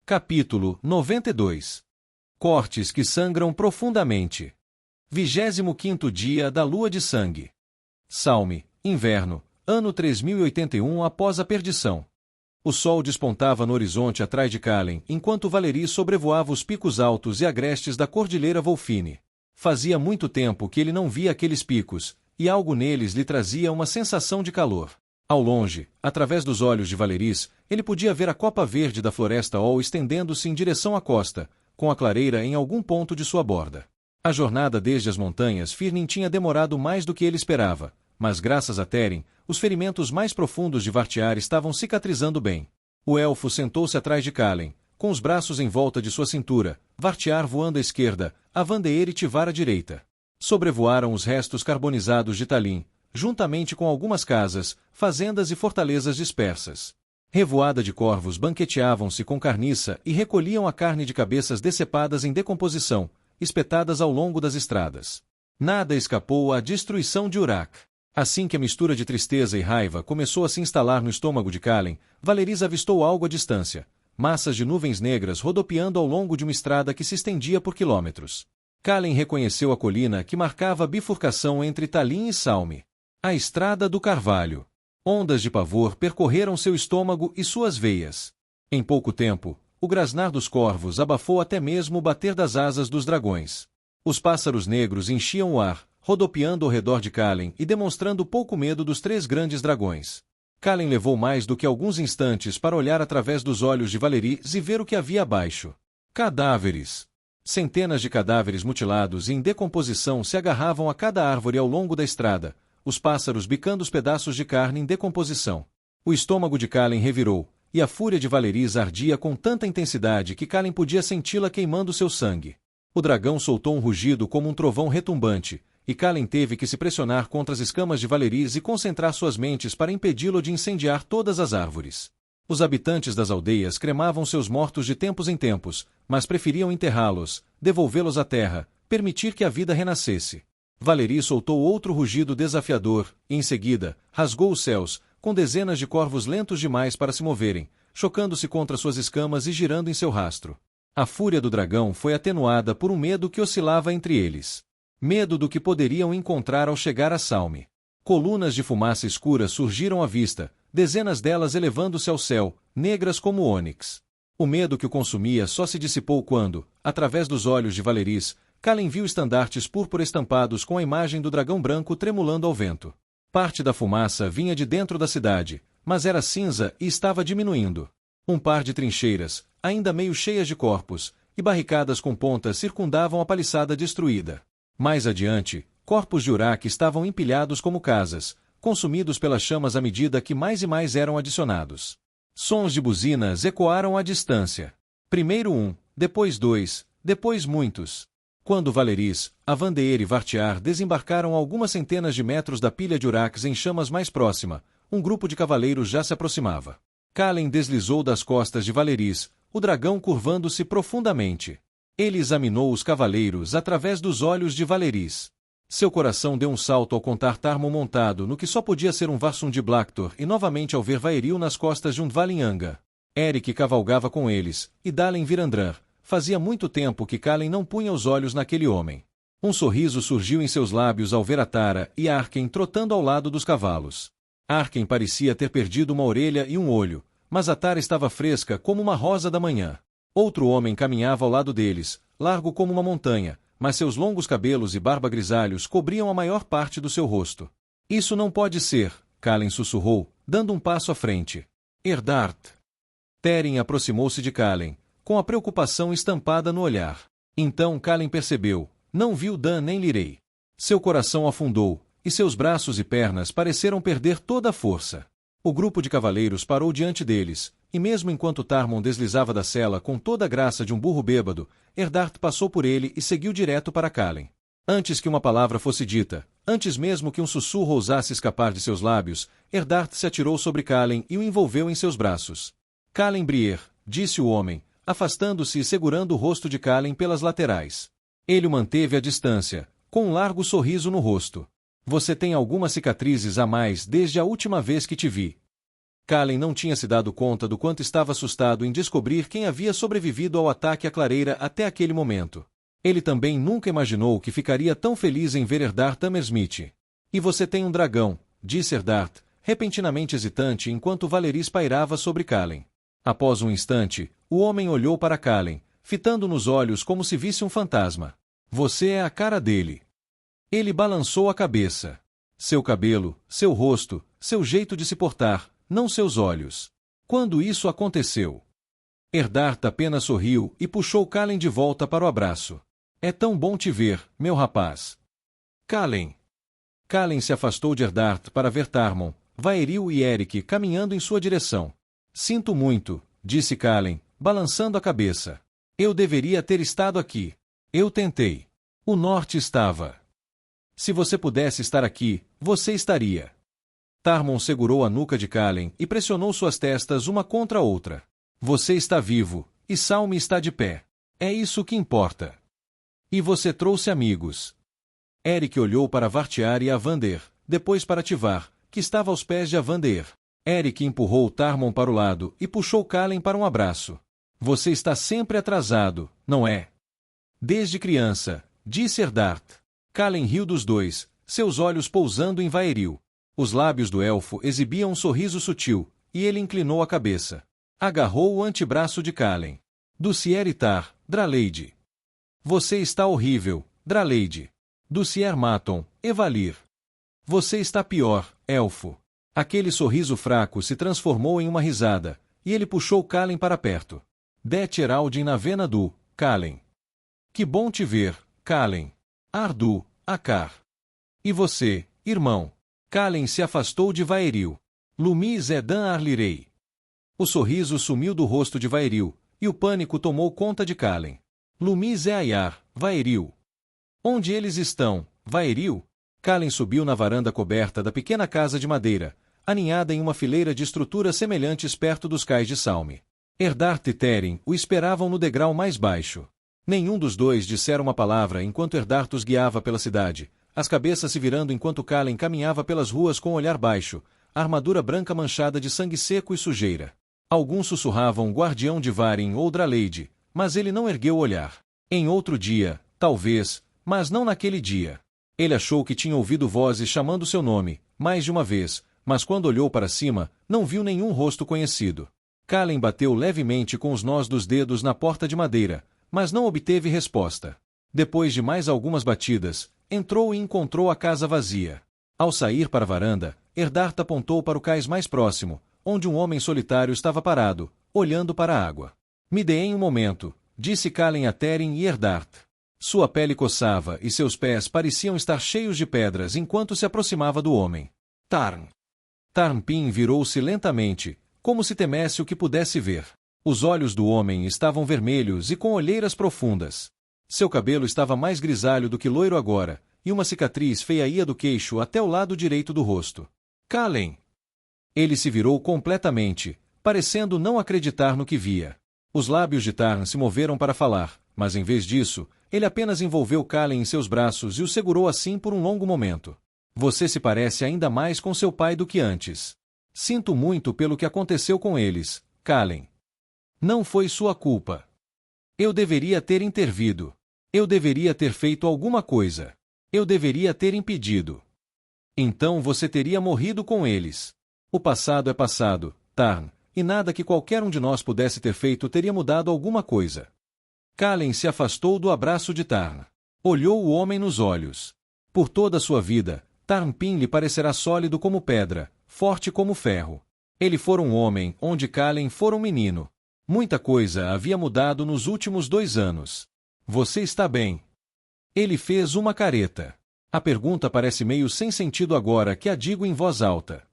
Capítulo 92. Cortes que sangram profundamente. 25º dia da lua de sangue. Salme, inverno, ano 3081 após a perdição. O sol despontava no horizonte atrás de Calen, enquanto Valery sobrevoava os picos altos e agrestes da Cordilheira Volfine. Fazia muito tempo que ele não via aqueles picos, e algo neles lhe trazia uma sensação de calor. Ao longe, através dos olhos de Valerys, ele podia ver a copa verde da floresta Ol estendendo-se em direção à costa, com a clareira em algum ponto de sua borda. A jornada desde as montanhas Firnin tinha demorado mais do que ele esperava, mas graças a Teren, os ferimentos mais profundos de Vartiar estavam cicatrizando bem. O elfo sentou-se atrás de Calen, com os braços em volta de sua cintura, Vartiar voando à esquerda, Avandeer e Tivar à direita. Sobrevoaram os restos carbonizados de Talim, juntamente com algumas casas, fazendas e fortalezas dispersas. Revoada de corvos banqueteavam-se com carniça e recolhiam a carne de cabeças decepadas em decomposição, espetadas ao longo das estradas. Nada escapou à destruição de Urak. Assim que a mistura de tristeza e raiva começou a se instalar no estômago de Calen, Valerys avistou algo à distância, massas de nuvens negras rodopiando ao longo de uma estrada que se estendia por quilômetros. Calen reconheceu a colina que marcava a bifurcação entre Talim e Salme. A Estrada do Carvalho. Ondas de pavor percorreram seu estômago e suas veias. Em pouco tempo, o grasnar dos corvos abafou até mesmo o bater das asas dos dragões. Os pássaros negros enchiam o ar, rodopiando ao redor de Calen e demonstrando pouco medo dos três grandes dragões. Calen levou mais do que alguns instantes para olhar através dos olhos de Valerys e ver o que havia abaixo. Cadáveres. Centenas de cadáveres mutilados e em decomposição se agarravam a cada árvore ao longo da estrada, os pássaros bicando os pedaços de carne em decomposição. O estômago de Calen revirou, e a fúria de Valerys ardia com tanta intensidade que Calen podia senti-la queimando seu sangue. O dragão soltou um rugido como um trovão retumbante, e Calen teve que se pressionar contra as escamas de Valerys e concentrar suas mentes para impedi-lo de incendiar todas as árvores. Os habitantes das aldeias cremavam seus mortos de tempos em tempos, mas preferiam enterrá-los, devolvê-los à terra, permitir que a vida renascesse. Valerys soltou outro rugido desafiador, e em seguida, rasgou os céus, com dezenas de corvos lentos demais para se moverem, chocando-se contra suas escamas e girando em seu rastro. A fúria do dragão foi atenuada por um medo que oscilava entre eles. Medo do que poderiam encontrar ao chegar a Salme. Colunas de fumaça escura surgiram à vista, dezenas delas elevando-se ao céu, negras como ônix. O medo que o consumia só se dissipou quando, através dos olhos de Valerys, Calen viu estandartes púrpura estampados com a imagem do dragão branco tremulando ao vento. Parte da fumaça vinha de dentro da cidade, mas era cinza e estava diminuindo. Um par de trincheiras, ainda meio cheias de corpos, e barricadas com pontas circundavam a paliçada destruída. Mais adiante, corpos de Urak estavam empilhados como casas, consumidos pelas chamas à medida que mais e mais eram adicionados. Sons de buzinas ecoaram à distância. Primeiro um, depois dois, depois muitos. Quando Valerys, Avandeer e Vartiar desembarcaram a algumas centenas de metros da pilha de Uraks em chamas mais próxima, um grupo de cavaleiros já se aproximava. Calen deslizou das costas de Valerys, o dragão curvando-se profundamente. Ele examinou os cavaleiros através dos olhos de Valerys. Seu coração deu um salto ao contar Tarmon montado no que só podia ser um Varsum de Blacktor e novamente ao ver Vaeril nas costas de um Dvalinhanga. Eric cavalgava com eles, e Dalen Virandran. Fazia muito tempo que Calen não punha os olhos naquele homem. Um sorriso surgiu em seus lábios ao ver a Tara e Arken trotando ao lado dos cavalos. Arken parecia ter perdido uma orelha e um olho, mas a Tara estava fresca como uma rosa da manhã. Outro homem caminhava ao lado deles, largo como uma montanha, mas seus longos cabelos e barba grisalhos cobriam a maior parte do seu rosto. Isso não pode ser, Calen sussurrou, dando um passo à frente. Eddard. Teren aproximou-se de Calen, com a preocupação estampada no olhar. Então Calen percebeu, não viu Dan nem Lirey. Seu coração afundou, e seus braços e pernas pareceram perder toda a força. O grupo de cavaleiros parou diante deles, e mesmo enquanto Tarmon deslizava da sela com toda a graça de um burro bêbado, Eddard passou por ele e seguiu direto para Calen. Antes que uma palavra fosse dita, antes mesmo que um sussurro ousasse escapar de seus lábios, Eddard se atirou sobre Calen e o envolveu em seus braços. Calen Brier, disse o homem, afastando-se e segurando o rosto de Calen pelas laterais. Ele o manteve à distância, com um largo sorriso no rosto. Você tem algumas cicatrizes a mais desde a última vez que te vi. Kalen não tinha se dado conta do quanto estava assustado em descobrir quem havia sobrevivido ao ataque à clareira até aquele momento. Ele também nunca imaginou que ficaria tão feliz em ver Eddard Hammersmith. E você tem um dragão, disse Eddard, repentinamente hesitante enquanto Valerys pairava sobre Kalen. Após um instante, o homem olhou para Kalen, fitando nos olhos como se visse um fantasma. Você é a cara dele. Ele balançou a cabeça. Seu cabelo, seu rosto, seu jeito de se portar, não seus olhos. Quando isso aconteceu? Eddard apenas sorriu e puxou Kalen de volta para o abraço. É tão bom te ver, meu rapaz. Kalen. Kalen se afastou de Eddard para ver Tarmon, Vaeril e Eric caminhando em sua direção. Sinto muito, disse Kalen, balançando a cabeça. Eu deveria ter estado aqui. Eu tentei. O norte estava. Se você pudesse estar aqui, você estaria. Tarmon segurou a nuca de Kalen e pressionou suas testas uma contra a outra. Você está vivo, e Salme está de pé. É isso que importa. E você trouxe amigos. Eric olhou para Vartiar e Avander, depois para Tivar, que estava aos pés de Avander. Eric empurrou Tarmon para o lado e puxou Kalen para um abraço. Você está sempre atrasado, não é? Desde criança, disse Eddard. Kalen riu dos dois, seus olhos pousando em Vaeril. Os lábios do elfo exibiam um sorriso sutil, e ele inclinou a cabeça. Agarrou o antebraço de Kalen. Ducier Itar, Draleide. Você está horrível, Draleide. Ducier Maton, Evalir. Você está pior, elfo. Aquele sorriso fraco se transformou em uma risada, e ele puxou Kalen para perto. Det Eraldin na vena do, Kalen. Que bom te ver, Kalen. Ardu, Akar. E você, irmão? Kalen se afastou de Vaeril. Lumis Edan Arlirei. O sorriso sumiu do rosto de Vaeril, e o pânico tomou conta de Kalen. Lumis é Ayar, Vaeril. Onde eles estão, Vaeril? Kalen subiu na varanda coberta da pequena casa de madeira, aninhada em uma fileira de estruturas semelhantes perto dos cais de Salme. Eddard e Teren o esperavam no degrau mais baixo. Nenhum dos dois disseram uma palavra enquanto Eddard os guiava pela cidade, as cabeças se virando enquanto Kalen caminhava pelas ruas com o olhar baixo, a armadura branca manchada de sangue seco e sujeira. Alguns sussurravam Guardião de Varin ou Draleide, mas ele não ergueu o olhar. Em outro dia, talvez, mas não naquele dia. Ele achou que tinha ouvido vozes chamando seu nome, mais de uma vez, mas quando olhou para cima, não viu nenhum rosto conhecido. Kalen bateu levemente com os nós dos dedos na porta de madeira, mas não obteve resposta. Depois de mais algumas batidas, entrou e encontrou a casa vazia. Ao sair para a varanda, Eddard apontou para o cais mais próximo, onde um homem solitário estava parado, olhando para a água. Me deem um momento, disse Kalen a Teren e Eddard. Sua pele coçava e seus pés pareciam estar cheios de pedras enquanto se aproximava do homem. Tarn. Tarnpin virou-se lentamente, como se temesse o que pudesse ver. Os olhos do homem estavam vermelhos e com olheiras profundas. Seu cabelo estava mais grisalho do que loiro agora, e uma cicatriz feia ia do queixo até o lado direito do rosto. Kalen! Ele se virou completamente, parecendo não acreditar no que via. Os lábios de Tarn se moveram para falar, mas em vez disso, ele apenas envolveu Kalen em seus braços e o segurou assim por um longo momento. Você se parece ainda mais com seu pai do que antes. Sinto muito pelo que aconteceu com eles, Kalen. Não foi sua culpa. Eu deveria ter intervido. Eu deveria ter feito alguma coisa. Eu deveria ter impedido. Então você teria morrido com eles. O passado é passado, Tarn, e nada que qualquer um de nós pudesse ter feito teria mudado alguma coisa. Kalen se afastou do abraço de Tarn. Olhou o homem nos olhos. Por toda a sua vida, Tarnpin lhe parecerá sólido como pedra, forte como ferro. Ele fora um homem, onde Kalen fora um menino. Muita coisa havia mudado nos últimos 2 anos. Você está bem? Ele fez uma careta. A pergunta parece meio sem sentido agora que a digo em voz alta.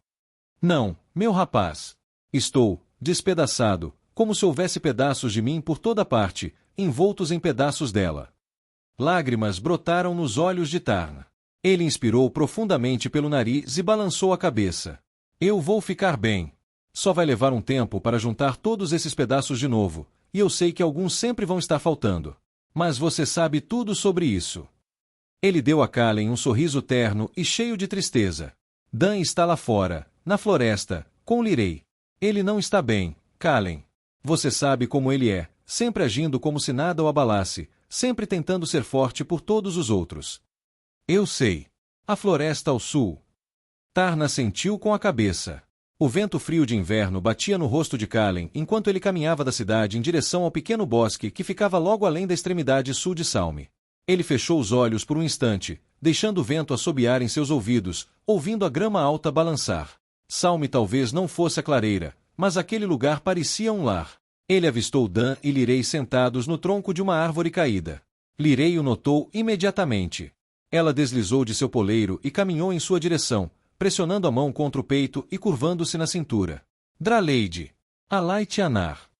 Não, meu rapaz. Estou despedaçado, como se houvesse pedaços de mim por toda parte, envoltos em pedaços dela. Lágrimas brotaram nos olhos de Tarn. Ele inspirou profundamente pelo nariz e balançou a cabeça. Eu vou ficar bem. Só vai levar um tempo para juntar todos esses pedaços de novo, e eu sei que alguns sempre vão estar faltando. Mas você sabe tudo sobre isso. Ele deu a Kalen um sorriso terno e cheio de tristeza. Dan está lá fora, na floresta, com Lirei. Ele não está bem, Kallen. Você sabe como ele é, sempre agindo como se nada o abalasse, sempre tentando ser forte por todos os outros. Eu sei. A floresta ao sul. Tarna sentiu com a cabeça. O vento frio de inverno batia no rosto de Kallen enquanto ele caminhava da cidade em direção ao pequeno bosque que ficava logo além da extremidade sul de Salme. Ele fechou os olhos por um instante, deixando o vento assobiar em seus ouvidos, ouvindo a grama alta balançar. Salme talvez não fosse a clareira, mas aquele lugar parecia um lar. Ele avistou Dan e Lirei sentados no tronco de uma árvore caída. Lirei o notou imediatamente. Ela deslizou de seu poleiro e caminhou em sua direção, pressionando a mão contra o peito e curvando-se na cintura. Draleide. Alait Anar.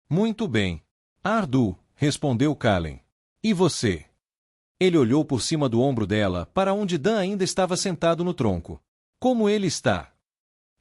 Muito bem. Ardu, respondeu Kallen. E você? Ele olhou por cima do ombro dela, para onde Dan ainda estava sentado no tronco. Como ele está?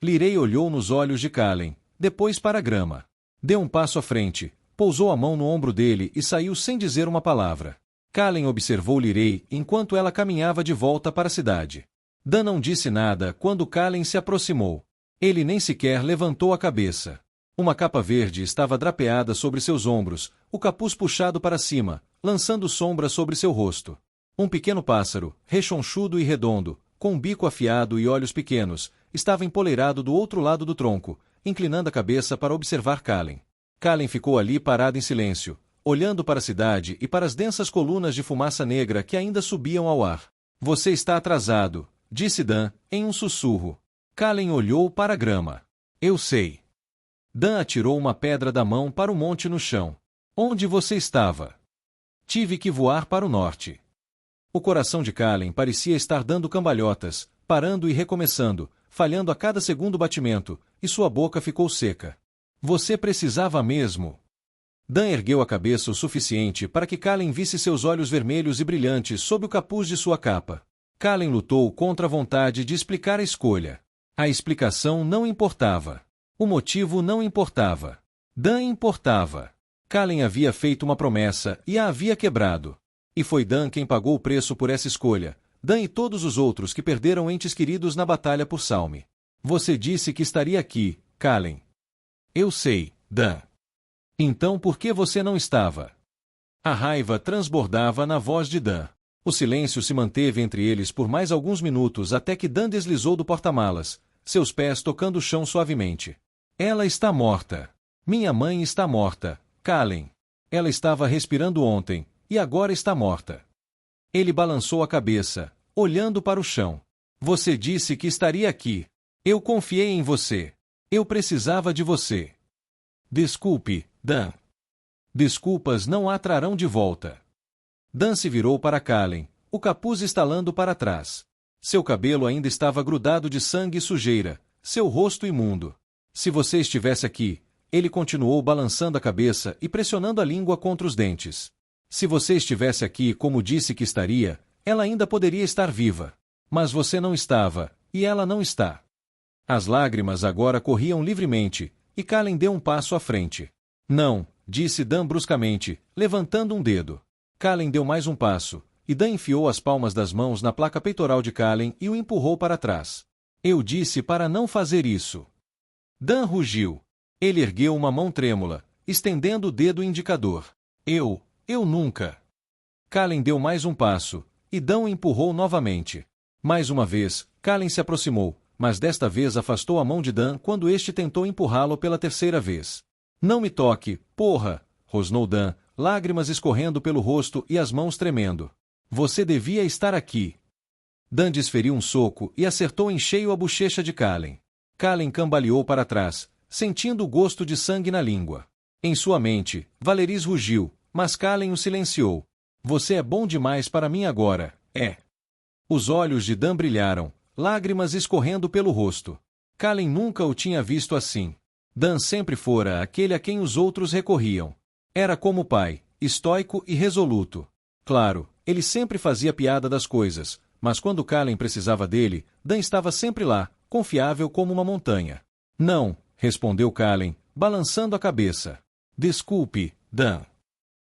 Lirei olhou nos olhos de Kallen, depois para a grama. Deu um passo à frente, pousou a mão no ombro dele e saiu sem dizer uma palavra. Kallen observou Lirei enquanto ela caminhava de volta para a cidade. Dan não disse nada quando Kallen se aproximou. Ele nem sequer levantou a cabeça. Uma capa verde estava drapeada sobre seus ombros, o capuz puxado para cima, lançando sombra sobre seu rosto. Um pequeno pássaro, rechonchudo e redondo, com um bico afiado e olhos pequenos, estava empoleirado do outro lado do tronco, inclinando a cabeça para observar Kallen. Kallen ficou ali parado em silêncio, olhando para a cidade e para as densas colunas de fumaça negra que ainda subiam ao ar. Você está atrasado, disse Dan, em um sussurro. Kallen olhou para a grama. Eu sei. Dan atirou uma pedra da mão para o monte no chão. Onde você estava? Tive que voar para o norte. O coração de Kallen parecia estar dando cambalhotas, parando e recomeçando, falhando a cada segundo batimento, e sua boca ficou seca. Você precisava mesmo? Dan ergueu a cabeça o suficiente para que Kallen visse seus olhos vermelhos e brilhantes sob o capuz de sua capa. Kallen lutou contra a vontade de explicar a escolha. A explicação não importava. O motivo não importava. Dan importava. Kallen havia feito uma promessa e a havia quebrado. E foi Dan quem pagou o preço por essa escolha. Dan e todos os outros que perderam entes queridos na batalha por Salme. Você disse que estaria aqui, Kallen. Eu sei, Dan. Então por que você não estava? A raiva transbordava na voz de Dan. O silêncio se manteve entre eles por mais alguns minutos até que Dan deslizou do porta-malas, seus pés tocando o chão suavemente. Ela está morta. Minha mãe está morta, Kallen. Ela estava respirando ontem, e agora está morta. Ele balançou a cabeça, olhando para o chão. Você disse que estaria aqui. Eu confiei em você. Eu precisava de você. Desculpe, Dan. Desculpas não a trarão de volta. Dan se virou para Kallen, o capuz estalando para trás. Seu cabelo ainda estava grudado de sangue e sujeira, seu rosto imundo. Se você estivesse aqui, ele continuou balançando a cabeça e pressionando a língua contra os dentes. Se você estivesse aqui como disse que estaria, ela ainda poderia estar viva. Mas você não estava, e ela não está. As lágrimas agora corriam livremente, e Kallen deu um passo à frente. Não, disse Dan bruscamente, levantando um dedo. Kallen deu mais um passo, e Dan enfiou as palmas das mãos na placa peitoral de Kallen e o empurrou para trás. Eu disse para não fazer isso. Dan rugiu. Ele ergueu uma mão trêmula, estendendo o dedo indicador. Eu nunca. Kallen deu mais um passo, e Dan o empurrou novamente. Mais uma vez, Kallen se aproximou, mas desta vez afastou a mão de Dan quando este tentou empurrá-lo pela terceira vez. Não me toque, porra! Rosnou Dan, lágrimas escorrendo pelo rosto e as mãos tremendo. Você devia estar aqui. Dan desferiu um soco e acertou em cheio a bochecha de Kallen. Kallen cambaleou para trás, sentindo o gosto de sangue na língua. Em sua mente, Valeris rugiu, mas Kallen o silenciou. Você é bom demais para mim agora, é. Os olhos de Dan brilharam, lágrimas escorrendo pelo rosto. Kallen nunca o tinha visto assim. Dan sempre fora aquele a quem os outros recorriam. Era como o pai, estoico e resoluto. Claro, ele sempre fazia piada das coisas, mas quando Kallen precisava dele, Dan estava sempre lá, confiável como uma montanha. Não, respondeu Kallen, balançando a cabeça. Desculpe, Dan.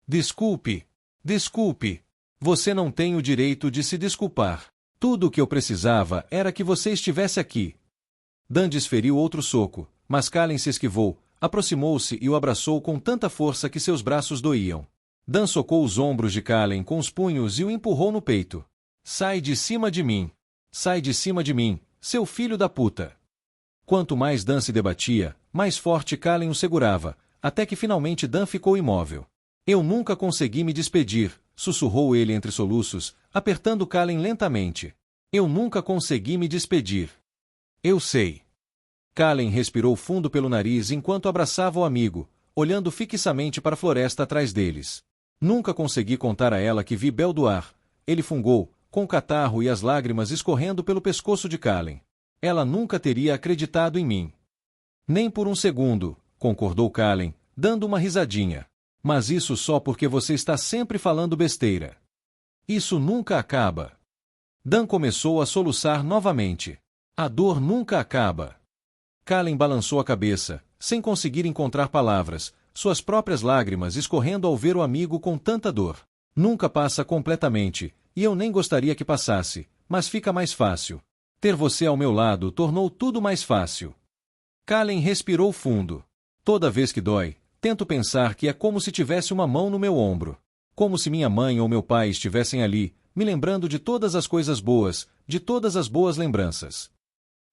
Desculpe. Desculpe. Você não tem o direito de se desculpar. Tudo o que eu precisava era que você estivesse aqui. Dan desferiu outro soco, Mas Kalen se esquivou, aproximou-se e o abraçou com tanta força que seus braços doíam. Dan socou os ombros de Kalen com os punhos e o empurrou no peito. Sai de cima de mim! Sai de cima de mim, seu filho da puta! Quanto mais Dan se debatia, mais forte Kalen o segurava, até que finalmente Dan ficou imóvel. Eu nunca consegui me despedir, sussurrou ele entre soluços, apertando Kalen lentamente. Eu nunca consegui me despedir. Eu sei. Kalen respirou fundo pelo nariz enquanto abraçava o amigo, olhando fixamente para a floresta atrás deles. Nunca consegui contar a ela que vi Beldoar. Ele fungou, com o catarro e as lágrimas escorrendo pelo pescoço de Kalen. Ela nunca teria acreditado em mim. Nem por um segundo, concordou Kalen, dando uma risadinha. Mas isso só porque você está sempre falando besteira. Isso nunca acaba. Dan começou a soluçar novamente. A dor nunca acaba. Kalen balançou a cabeça, sem conseguir encontrar palavras, suas próprias lágrimas escorrendo ao ver o amigo com tanta dor. Nunca passa completamente, e eu nem gostaria que passasse, mas fica mais fácil. Ter você ao meu lado tornou tudo mais fácil. Kalen respirou fundo. Toda vez que dói, tento pensar que é como se tivesse uma mão no meu ombro. Como se minha mãe ou meu pai estivessem ali, me lembrando de todas as coisas boas, de todas as boas lembranças.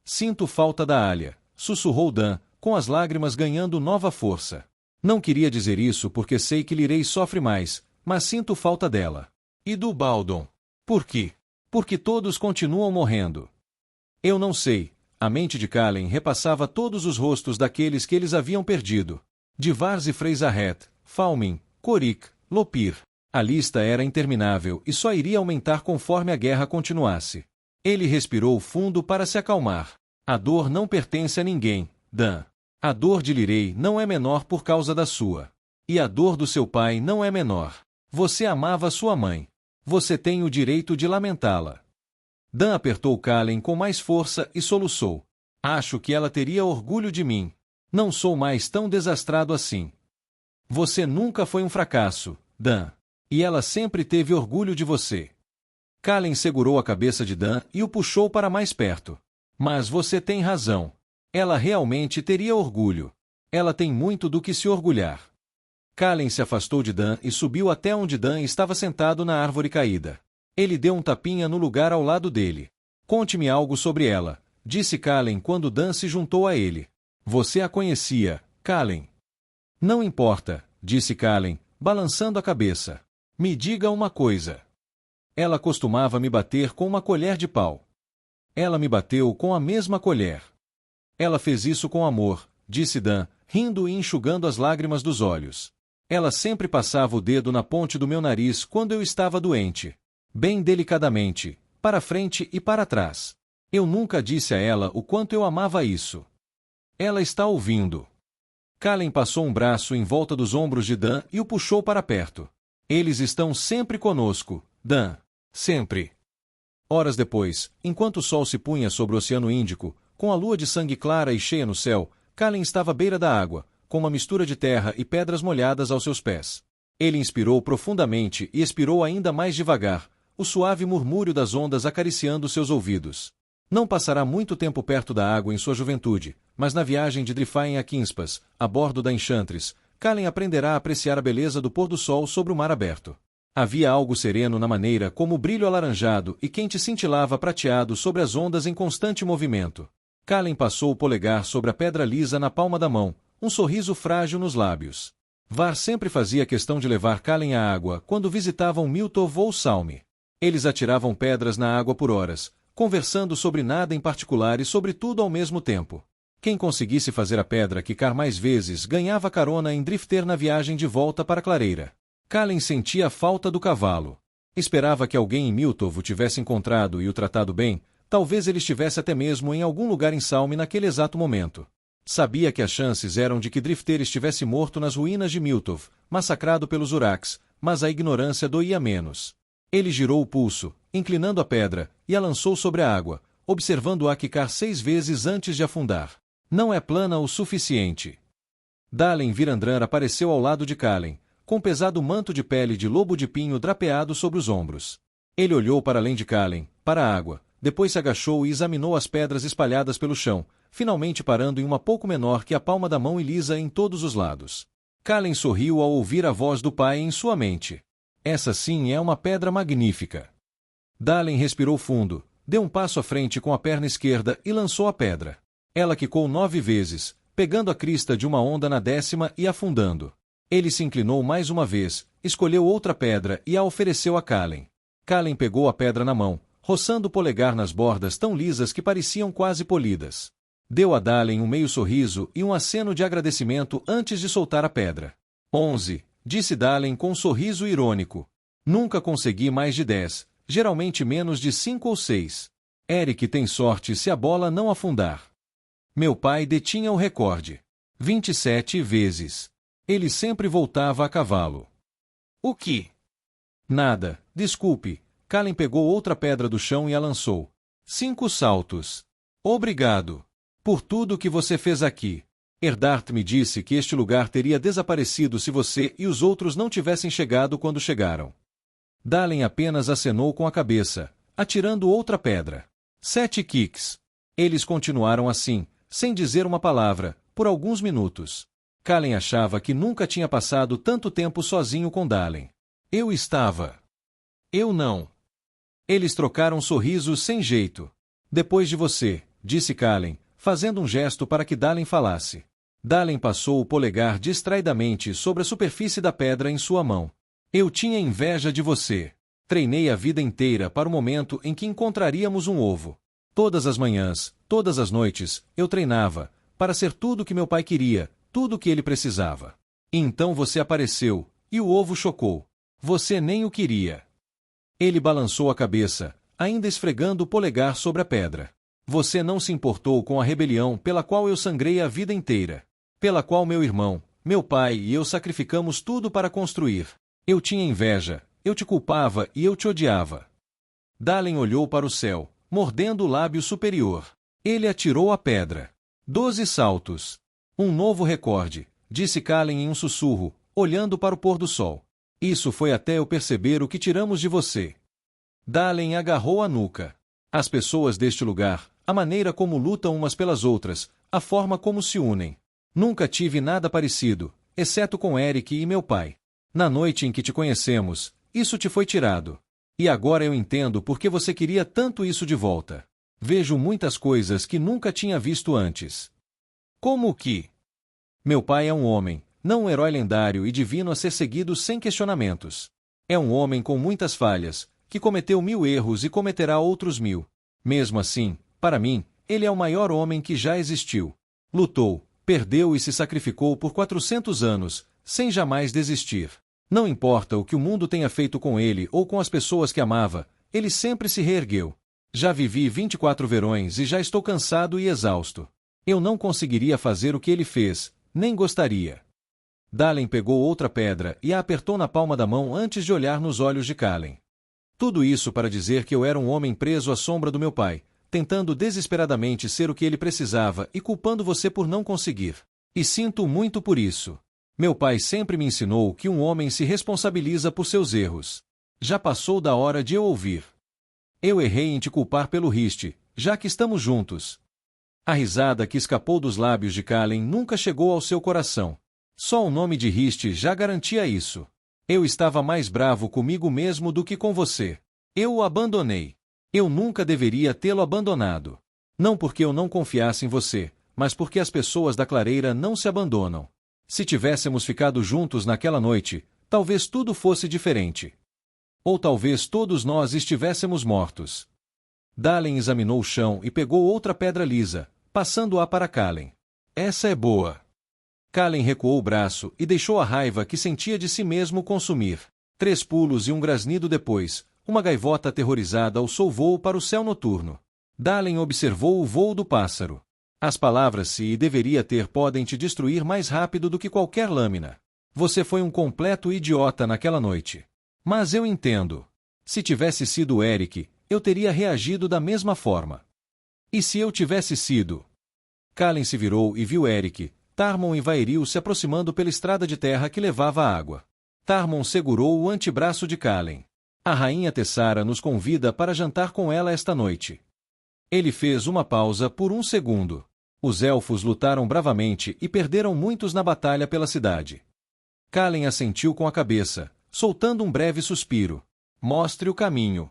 Sinto falta da Alia, sussurrou Dan, com as lágrimas ganhando nova força. Não queria dizer isso porque sei que Lirei sofre mais, mas sinto falta dela. E do Baldon. Por quê? Porque todos continuam morrendo. Eu não sei. A mente de Kalen repassava todos os rostos daqueles que eles haviam perdido. De Vars e Freisaret, Falmin, Korik, Lopir. A lista era interminável e só iria aumentar conforme a guerra continuasse. Ele respirou fundo para se acalmar. A dor não pertence a ninguém, Dan. A dor de Lirei não é menor por causa da sua. E a dor do seu pai não é menor. Você amava sua mãe. Você tem o direito de lamentá-la. Dan apertou Kalen com mais força e soluçou. Acho que ela teria orgulho de mim. Não sou mais tão desastrado assim. Você nunca foi um fracasso, Dan. E ela sempre teve orgulho de você. Kalen segurou a cabeça de Dan e o puxou para mais perto. Mas você tem razão. Ela realmente teria orgulho. Ela tem muito do que se orgulhar. Kalen se afastou de Dan e subiu até onde Dan estava sentado na árvore caída. Ele deu um tapinha no lugar ao lado dele. Conte-me algo sobre ela, disse Kalen quando Dan se juntou a ele. Você a conhecia, Kalen? Não importa, disse Kalen, balançando a cabeça. Me diga uma coisa. Ela costumava me bater com uma colher de pau. Ela me bateu com a mesma colher. Ela fez isso com amor, disse Dan, rindo e enxugando as lágrimas dos olhos. Ela sempre passava o dedo na ponte do meu nariz quando eu estava doente. Bem delicadamente, para frente e para trás. Eu nunca disse a ela o quanto eu amava isso. Ela está ouvindo. Kalen passou um braço em volta dos ombros de Dan e o puxou para perto. Eles estão sempre conosco, Dan. Sempre. Horas depois, enquanto o sol se punha sobre o Oceano Índico, com a lua de sangue clara e cheia no céu, Kalen estava à beira da água, com uma mistura de terra e pedras molhadas aos seus pés. Ele inspirou profundamente e expirou ainda mais devagar, o suave murmúrio das ondas acariciando seus ouvidos. Não passará muito tempo perto da água em sua juventude, mas na viagem de Drifain a Kinspas, a bordo da Enchantress, Kalen aprenderá a apreciar a beleza do pôr do sol sobre o mar aberto. Havia algo sereno na maneira como o brilho alaranjado e quente cintilava prateado sobre as ondas em constante movimento. Kalen passou o polegar sobre a pedra lisa na palma da mão, um sorriso frágil nos lábios. Var sempre fazia questão de levar Kalen à água quando visitavam Miltov ou Salme. Eles atiravam pedras na água por horas, conversando sobre nada em particular e sobre tudo ao mesmo tempo. Quem conseguisse fazer a pedra quicar mais vezes ganhava carona em Drifter na viagem de volta para a clareira. Kalen sentia a falta do cavalo. Esperava que alguém em Miltov o tivesse encontrado e o tratado bem, talvez ele estivesse até mesmo em algum lugar em Salme naquele exato momento. Sabia que as chances eram de que Drifter estivesse morto nas ruínas de Miltov, massacrado pelos Uraks, mas a ignorância doía menos. Ele girou o pulso, inclinando a pedra, e a lançou sobre a água, observando-a quicar 6 vezes antes de afundar. Não é plana o suficiente. Dalen Virandran apareceu ao lado de Kalen, com um pesado manto de pele de lobo de pinho drapeado sobre os ombros. Ele olhou para além de Kalen, para a água, depois se agachou e examinou as pedras espalhadas pelo chão, finalmente parando em uma pouco menor que a palma da mão e lisa em todos os lados. Kallen sorriu ao ouvir a voz do pai em sua mente. Essa sim é uma pedra magnífica. Dalen respirou fundo, deu um passo à frente com a perna esquerda e lançou a pedra. Ela quicou 9 vezes, pegando a crista de uma onda na 10ª e afundando. Ele se inclinou mais uma vez, escolheu outra pedra e a ofereceu a Kallen. Kallen pegou a pedra na mão, roçando o polegar nas bordas tão lisas que pareciam quase polidas. Deu a Dalen um meio sorriso e um aceno de agradecimento antes de soltar a pedra. 11, disse Dalen com um sorriso irônico. Nunca consegui mais de 10, geralmente menos de 5 ou 6. Eric tem sorte se a bola não afundar. Meu pai detinha o recorde. 27 vezes. Ele sempre voltava a cavalo. O que? Nada, desculpe. Kallen pegou outra pedra do chão e a lançou. 5 saltos. Obrigado. Por tudo que você fez aqui. Erdart me disse que este lugar teria desaparecido se você e os outros não tivessem chegado quando chegaram. Dalen apenas acenou com a cabeça, atirando outra pedra. 7 kicks. Eles continuaram assim, sem dizer uma palavra, por alguns minutos. Kallen achava que nunca tinha passado tanto tempo sozinho com Dalen. Eu estava. Eu não. Eles trocaram sorrisos sem jeito. Depois de você, disse Kallen, fazendo um gesto para que Dalen falasse. Dalen passou o polegar distraidamente sobre a superfície da pedra em sua mão. Eu tinha inveja de você. Treinei a vida inteira para o momento em que encontraríamos um ovo. Todas as manhãs, todas as noites, eu treinava, para ser tudo o que meu pai queria, tudo o que ele precisava. E então você apareceu, e o ovo chocou. Você nem o queria. Ele balançou a cabeça, ainda esfregando o polegar sobre a pedra. Você não se importou com a rebelião pela qual eu sangrei a vida inteira. Pela qual meu irmão, meu pai e eu sacrificamos tudo para construir. Eu tinha inveja, eu te culpava e eu te odiava. Dalen olhou para o céu, mordendo o lábio superior. Ele atirou a pedra. 12 saltos. Um novo recorde, disse Kallen em um sussurro, olhando para o pôr do sol. Isso foi até eu perceber o que tiramos de você. Dalen agarrou a nuca. As pessoas deste lugar, a maneira como lutam umas pelas outras, a forma como se unem. Nunca tive nada parecido, exceto com Eric e meu pai. Na noite em que te conhecemos, isso te foi tirado. E agora eu entendo por que você queria tanto isso de volta. Vejo muitas coisas que nunca tinha visto antes. Como que? Meu pai é um homem, não um herói lendário e divino a ser seguido sem questionamentos. É um homem com muitas falhas, que cometeu 1000 erros e cometerá outros 1000. Mesmo assim, para mim, ele é o maior homem que já existiu. Lutou, perdeu e se sacrificou por 400 anos, sem jamais desistir. Não importa o que o mundo tenha feito com ele ou com as pessoas que amava, ele sempre se reergueu. Já vivi 24 verões e já estou cansado e exausto. Eu não conseguiria fazer o que ele fez, nem gostaria. Dalen pegou outra pedra e a apertou na palma da mão antes de olhar nos olhos de Kallen. Tudo isso para dizer que eu era um homem preso à sombra do meu pai, tentando desesperadamente ser o que ele precisava e culpando você por não conseguir. E sinto muito por isso. Meu pai sempre me ensinou que um homem se responsabiliza por seus erros. Já passou da hora de eu ouvir. Eu errei em te culpar pelo riste, já que estamos juntos. A risada que escapou dos lábios de Kallen nunca chegou ao seu coração. Só o nome de riste já garantia isso. Eu estava mais bravo comigo mesmo do que com você. Eu o abandonei. Eu nunca deveria tê-lo abandonado. Não porque eu não confiasse em você, mas porque as pessoas da clareira não se abandonam. Se tivéssemos ficado juntos naquela noite, talvez tudo fosse diferente. Ou talvez todos nós estivéssemos mortos. Dalen examinou o chão e pegou outra pedra lisa, passando-a para Kallen. Essa é boa. Kallen recuou o braço e deixou a raiva que sentia de si mesmo consumir. 3 pulos e um grasnido depois, uma gaivota aterrorizada alçou voo para o céu noturno. Dalen observou o voo do pássaro. As palavras "se" e "deveria ter" podem te destruir mais rápido do que qualquer lâmina. Você foi um completo idiota naquela noite. Mas eu entendo. Se tivesse sido Eric, eu teria reagido da mesma forma. E se eu tivesse sido? Kallen se virou e viu Eric, Tarmon e Vairil se aproximando pela estrada de terra que levava à água. Tarmon segurou o antebraço de Kallen. A rainha Tessara nos convida para jantar com ela esta noite. Ele fez uma pausa por um segundo. Os elfos lutaram bravamente e perderam muitos na batalha pela cidade. Calen assentiu com a cabeça, soltando um breve suspiro. Mostre o caminho.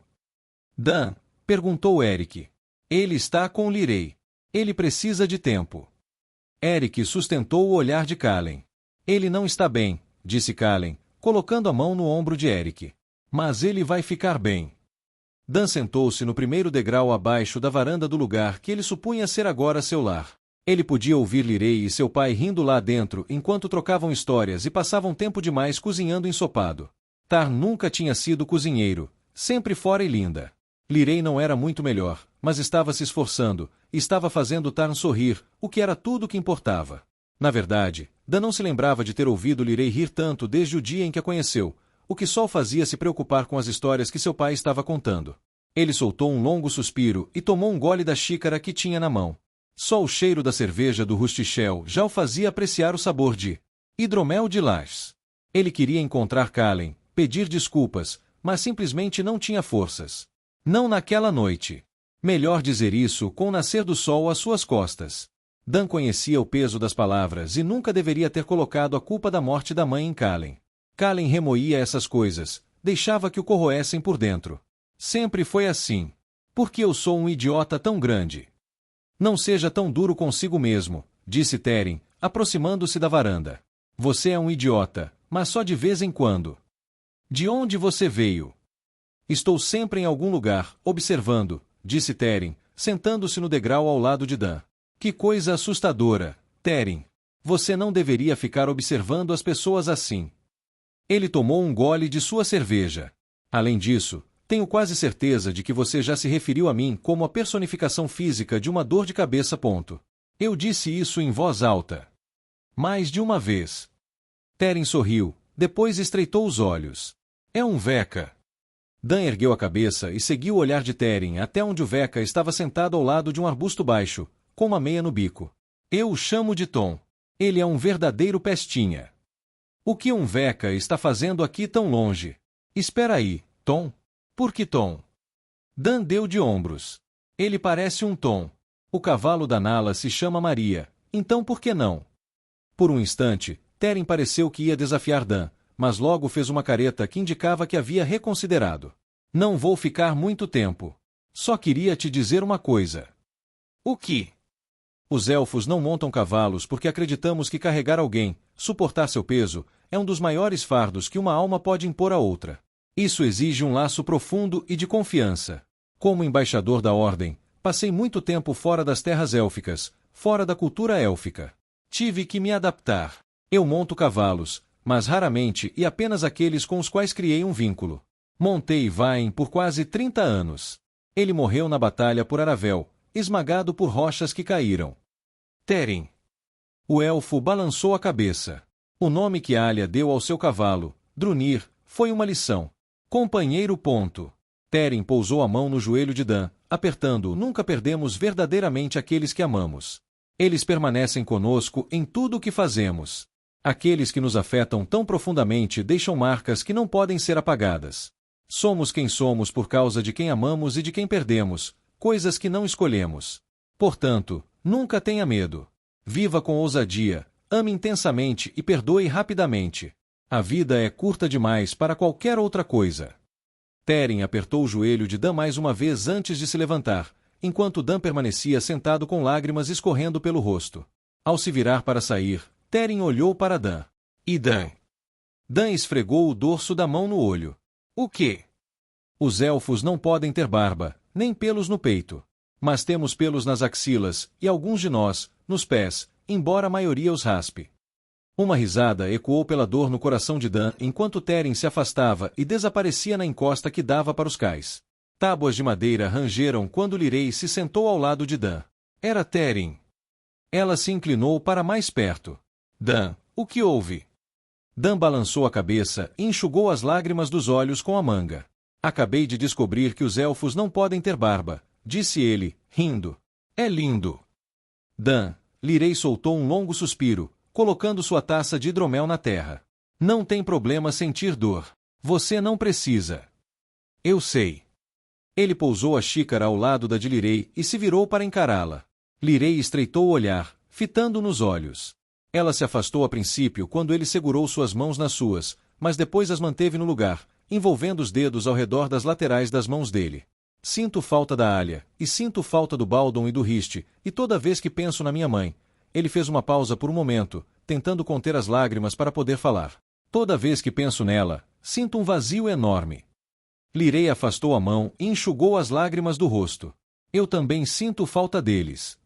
Dan, perguntou Eric. Ele está com Lirei. Ele precisa de tempo. Eric sustentou o olhar de Calen. Ele não está bem, disse Calen, colocando a mão no ombro de Eric. Mas ele vai ficar bem. Dan sentou-se no primeiro degrau abaixo da varanda do lugar que ele supunha ser agora seu lar. Ele podia ouvir Lirei e seu pai rindo lá dentro enquanto trocavam histórias e passavam tempo demais cozinhando ensopado. Tar nunca tinha sido cozinheiro, sempre fora e linda. Lirei não era muito melhor, mas estava se esforçando, e estava fazendo Tarn sorrir, o que era tudo o que importava. Na verdade, Dan não se lembrava de ter ouvido Lirei rir tanto desde o dia em que a conheceu, o que só o fazia se preocupar com as histórias que seu pai estava contando. Ele soltou um longo suspiro e tomou um gole da xícara que tinha na mão. Só o cheiro da cerveja do Rustichel já o fazia apreciar o sabor de hidromel de Lars. Ele queria encontrar Calen, pedir desculpas, mas simplesmente não tinha forças. Não naquela noite. Melhor dizer isso com o nascer do sol às suas costas. Dan conhecia o peso das palavras e nunca deveria ter colocado a culpa da morte da mãe em Calen. Calen remoía essas coisas, deixava que o corroessem por dentro. Sempre foi assim. Por que eu sou um idiota tão grande? Não seja tão duro consigo mesmo, disse Teren, aproximando-se da varanda. Você é um idiota, mas só de vez em quando. De onde você veio? Estou sempre em algum lugar, observando, disse Teren, sentando-se no degrau ao lado de Dan. Que coisa assustadora, Teren. Você não deveria ficar observando as pessoas assim. Ele tomou um gole de sua cerveja. Além disso, tenho quase certeza de que você já se referiu a mim como a personificação física de uma dor de cabeça. Eu disse isso em voz alta. Mais de uma vez. Teren sorriu, depois estreitou os olhos. É um Veca. Dan ergueu a cabeça e seguiu o olhar de Teren até onde o Veca estava sentado ao lado de um arbusto baixo, com uma meia no bico. Eu o chamo de Tom. Ele é um verdadeiro pestinha. O que um Veca está fazendo aqui tão longe? Espera aí, Tom. Por que Tom? Dan deu de ombros. Ele parece um Tom. O cavalo da Nala se chama Maria, então por que não? Por um instante, Teren pareceu que ia desafiar Dan, mas logo fez uma careta que indicava que havia reconsiderado. Não vou ficar muito tempo. Só queria te dizer uma coisa. O que? Os elfos não montam cavalos porque acreditamos que carregar alguém, suportar seu peso, é um dos maiores fardos que uma alma pode impor a outra. Isso exige um laço profundo e de confiança. Como embaixador da Ordem, passei muito tempo fora das terras élficas, fora da cultura élfica. Tive que me adaptar. Eu monto cavalos, mas raramente e apenas aqueles com os quais criei um vínculo. Montei Vain por quase 30 anos. Ele morreu na batalha por Aravel, esmagado por rochas que caíram. Teren. O elfo balançou a cabeça. O nome que Alia deu ao seu cavalo, Drunir, foi uma lição. Companheiro. Teren pousou a mão no joelho de Dan, apertando-o. Nunca perdemos verdadeiramente aqueles que amamos. Eles permanecem conosco em tudo o que fazemos. Aqueles que nos afetam tão profundamente deixam marcas que não podem ser apagadas. Somos quem somos por causa de quem amamos e de quem perdemos, coisas que não escolhemos. Portanto, nunca tenha medo. Viva com ousadia, ame intensamente e perdoe rapidamente. A vida é curta demais para qualquer outra coisa. Teren apertou o joelho de Dan mais uma vez antes de se levantar, enquanto Dan permanecia sentado com lágrimas escorrendo pelo rosto. Ao se virar para sair, Teren olhou para Dan. E Dan? Dan esfregou o dorso da mão no olho. O quê? Os elfos não podem ter barba, nem pelos no peito. Mas temos pelos nas axilas, e alguns de nós, nos pés, embora a maioria os raspe. Uma risada ecoou pela dor no coração de Dan enquanto Teren se afastava e desaparecia na encosta que dava para os cais. Tábuas de madeira rangeram quando Lirei se sentou ao lado de Dan. Era Teren. Ela se inclinou para mais perto. Dan, o que houve? Dan balançou a cabeça e enxugou as lágrimas dos olhos com a manga. Acabei de descobrir que os elfos não podem ter barba, disse ele, rindo. É lindo. Dan, Lirei soltou um longo suspiro, colocando sua taça de hidromel na terra. Não tem problema sentir dor. Você não precisa. Eu sei. Ele pousou a xícara ao lado da de Lirei e se virou para encará-la. Lirei estreitou o olhar, fitando nos olhos. Ela se afastou a princípio quando ele segurou suas mãos nas suas, mas depois as manteve no lugar, envolvendo os dedos ao redor das laterais das mãos dele. Sinto falta da Alia, e sinto falta do Baldon e do Riste, e toda vez que penso na minha mãe. Ele fez uma pausa por um momento, tentando conter as lágrimas para poder falar. Toda vez que penso nela, sinto um vazio enorme. Lirei afastou a mão e enxugou as lágrimas do rosto. Eu também sinto falta deles.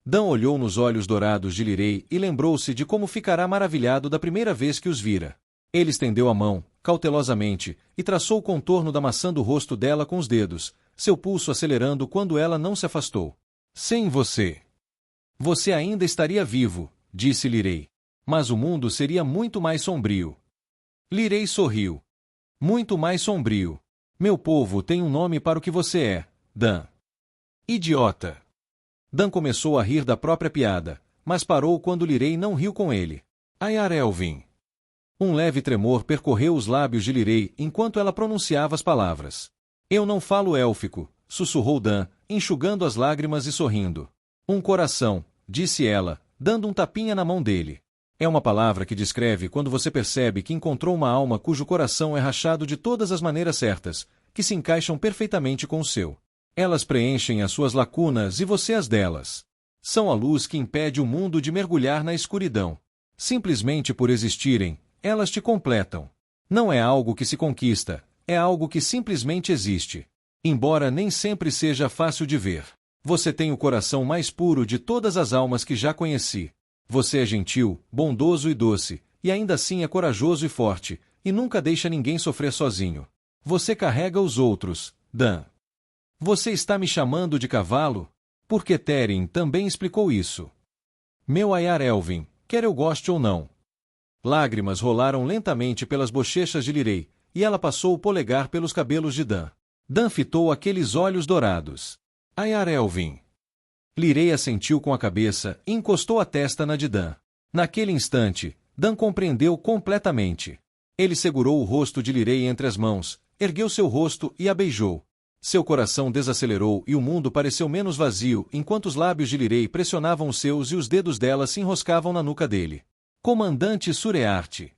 Dan olhou nos olhos dourados de Lirei e lembrou-se de como ficará maravilhado da primeira vez que os vira. Ele estendeu a mão, cautelosamente, e traçou o contorno da maçã do rosto dela com os dedos, seu pulso acelerando quando ela não se afastou. Sem você. Você ainda estaria vivo, disse Lirei. Mas o mundo seria muito mais sombrio. Lirei sorriu. Muito mais sombrio. Meu povo tem um nome para o que você é, Dan. Idiota. Dan começou a rir da própria piada, mas parou quando Lirei não riu com ele. Ayar Elvin. Um leve tremor percorreu os lábios de Lirei enquanto ela pronunciava as palavras. Eu não falo élfico, sussurrou Dan, enxugando as lágrimas e sorrindo. Um coração, disse ela, dando um tapinha na mão dele. É uma palavra que descreve quando você percebe que encontrou uma alma cujo coração é rachado de todas as maneiras certas, que se encaixam perfeitamente com o seu. Elas preenchem as suas lacunas e você as delas. São a luz que impede o mundo de mergulhar na escuridão. Simplesmente por existirem, elas te completam. Não é algo que se conquista, é algo que simplesmente existe. Embora nem sempre seja fácil de ver. Você tem o coração mais puro de todas as almas que já conheci. Você é gentil, bondoso e doce, e ainda assim é corajoso e forte, e nunca deixa ninguém sofrer sozinho. Você carrega os outros, Dan. Você está me chamando de cavalo? Porque Teren também explicou isso. Meu Ayar Elvin, quer eu goste ou não. Lágrimas rolaram lentamente pelas bochechas de Lirei, e ela passou o polegar pelos cabelos de Dan. Dan fitou aqueles olhos dourados. Ayar Elvin. Lirei assentiu com a cabeça e encostou a testa na de Dan. Naquele instante, Dan compreendeu completamente. Ele segurou o rosto de Lirei entre as mãos, ergueu seu rosto e a beijou. Seu coração desacelerou e o mundo pareceu menos vazio enquanto os lábios de Lirei pressionavam os seus e os dedos dela se enroscavam na nuca dele. Comandante Surearte.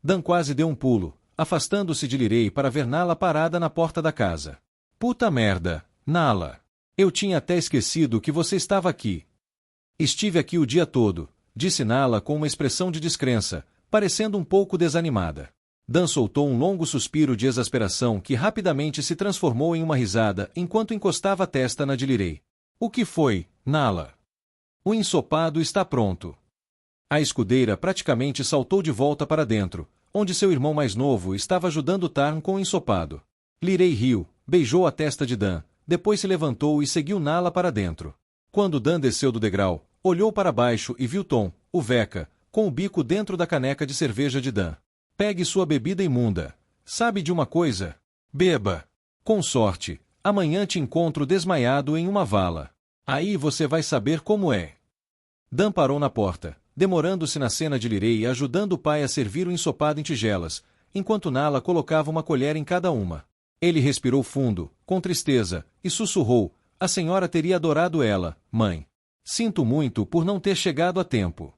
Dan quase deu um pulo, afastando-se de Lirei para ver Nala parada na porta da casa. Puta merda, Nala. Eu tinha até esquecido que você estava aqui. Estive aqui o dia todo, disse Nala com uma expressão de descrença, parecendo um pouco desanimada. Dan soltou um longo suspiro de exasperação que rapidamente se transformou em uma risada enquanto encostava a testa na de Lirei. O que foi, Nala? O ensopado está pronto. A escudeira praticamente saltou de volta para dentro, onde seu irmão mais novo estava ajudando Tarn com o ensopado. Lirei riu, beijou a testa de Dan, depois se levantou e seguiu Nala para dentro. Quando Dan desceu do degrau, olhou para baixo e viu Tom, o Veca, com o bico dentro da caneca de cerveja de Dan. Pegue sua bebida imunda. Sabe de uma coisa? Beba. Com sorte, amanhã te encontro desmaiado em uma vala. Aí você vai saber como é. Dan parou na porta, demorando-se na cena de Lirei e ajudando o pai a servir o ensopado em tigelas, enquanto Nala colocava uma colher em cada uma. Ele respirou fundo, com tristeza, e sussurrou, a senhora teria adorado ela, mãe. Sinto muito por não ter chegado a tempo.